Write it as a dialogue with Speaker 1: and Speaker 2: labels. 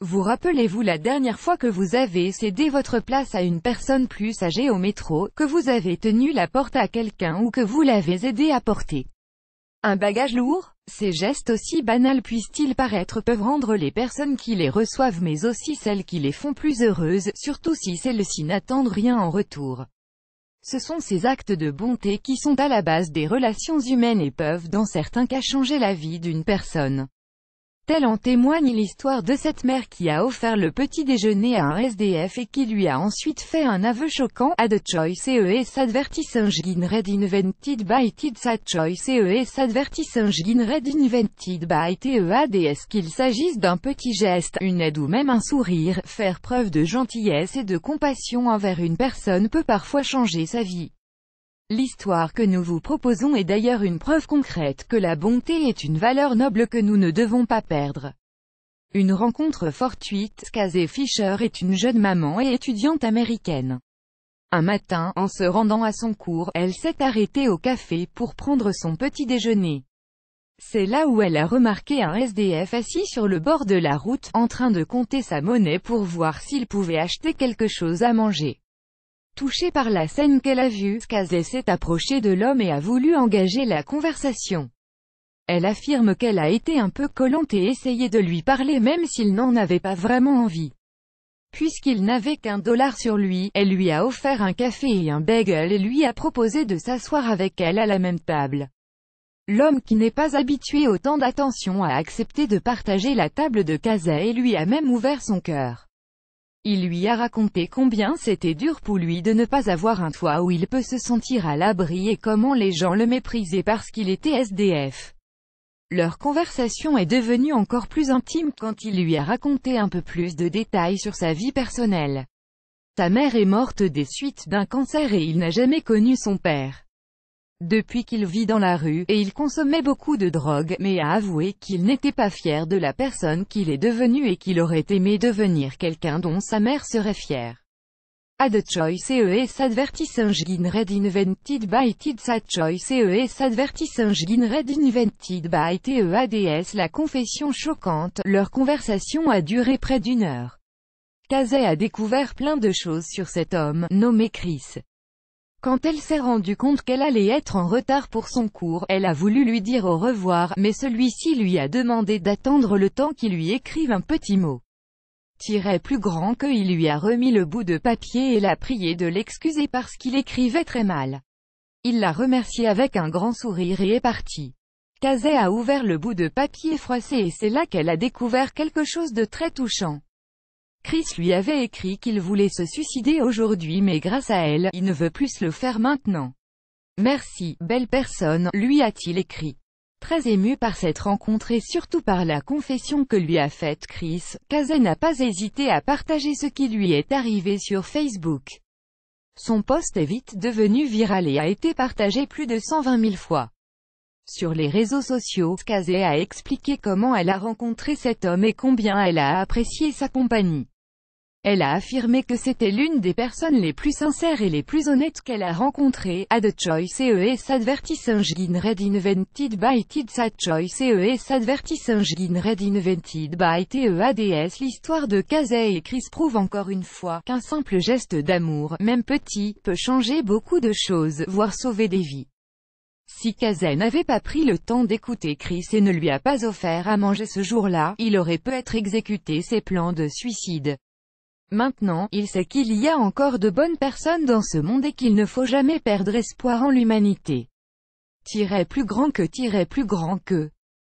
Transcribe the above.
Speaker 1: Vous rappelez-vous la dernière fois que vous avez cédé votre place à une personne plus âgée au métro, que vous avez tenu la porte à quelqu'un ou que vous l'avez aidé à porter un bagage lourd? Ces gestes, aussi banals puissent-ils paraître, peuvent rendre les personnes qui les reçoivent mais aussi celles qui les font plus heureuses, surtout si celles-ci n'attendent rien en retour. Ce sont ces actes de bonté qui sont à la base des relations humaines et peuvent dans certains cas changer la vie d'une personne. Telle en témoigne l'histoire de cette mère qui a offert le petit déjeuner à un SDF et qui lui a ensuite fait un aveu choquant. Ad choice ES advertising red invented by Tid Sad choice ES advertising red invented by TEADS. Qu'il s'agisse d'un petit geste, une aide ou même un sourire, faire preuve de gentillesse et de compassion envers une personne peut parfois changer sa vie. L'histoire que nous vous proposons est d'ailleurs une preuve concrète que la bonté est une valeur noble que nous ne devons pas perdre. Une rencontre fortuite. Casey Fisher est une jeune maman et étudiante américaine. Un matin, en se rendant à son cours, elle s'est arrêtée au café pour prendre son petit déjeuner. C'est là où elle a remarqué un SDF assis sur le bord de la route, en train de compter sa monnaie pour voir s'il pouvait acheter quelque chose à manger. Touchée par la scène qu'elle a vue, Casey s'est approchée de l'homme et a voulu engager la conversation. Elle affirme qu'elle a été un peu collante et essayé de lui parler même s'il n'en avait pas vraiment envie. Puisqu'il n'avait qu'$1 sur lui, elle lui a offert un café et un bagel et lui a proposé de s'asseoir avec elle à la même table. L'homme, qui n'est pas habitué au tant d'attention, a accepté de partager la table de Casey et lui a même ouvert son cœur. Il lui a raconté combien c'était dur pour lui de ne pas avoir un toit où il peut se sentir à l'abri et comment les gens le méprisaient parce qu'il était SDF. Leur conversation est devenue encore plus intime quand il lui a raconté un peu plus de détails sur sa vie personnelle. Sa mère est morte des suites d'un cancer et il n'a jamais connu son père. Depuis qu'il vit dans la rue, et il consommait beaucoup de drogue, mais a avoué qu'il n'était pas fier de la personne qu'il est devenu et qu'il aurait aimé devenir quelqu'un dont sa mère serait fière. Ad choice ES advertising red invented by Tid Sad choice ES advertising red invented by TEADS. La confession choquante. Leur conversation a duré près d'1 heure. Casey a découvert plein de choses sur cet homme, nommé Chris. Quand elle s'est rendue compte qu'elle allait être en retard pour son cours, elle a voulu lui dire au revoir, mais celui-ci lui a demandé d'attendre le temps qu'il lui écrive un petit mot. Plus grand que il lui a remis le bout de papier et l'a prié de l'excuser parce qu'il écrivait très mal. Il l'a remercié avec un grand sourire et est parti. Casey a ouvert le bout de papier froissé et c'est là qu'elle a découvert quelque chose de très touchant. Chris lui avait écrit qu'il voulait se suicider aujourd'hui mais grâce à elle, il ne veut plus le faire maintenant. Merci, belle personne, lui a-t-il écrit. Très ému par cette rencontre et surtout par la confession que lui a faite Chris, Casey n'a pas hésité à partager ce qui lui est arrivé sur Facebook. Son post est vite devenu viral et a été partagé plus de 120 000 fois. Sur les réseaux sociaux, Casey a expliqué comment elle a rencontré cet homme et combien elle a apprécié sa compagnie. Elle a affirmé que c'était l'une des personnes les plus sincères et les plus honnêtes qu'elle a rencontrées. Ad choice ES advertising red invented by Tid Sad choice ES advertising red invented by TEADS. L'histoire de Casey et Chris prouve encore une fois qu'un simple geste d'amour, même petit, peut changer beaucoup de choses, voire sauver des vies. Si Casey n'avait pas pris le temps d'écouter Chris et ne lui a pas offert à manger ce jour-là, il aurait peut-être exécuté ses plans de suicide. Maintenant, il sait qu'il y a encore de bonnes personnes dans ce monde et qu'il ne faut jamais perdre espoir en l'humanité. Plus grand que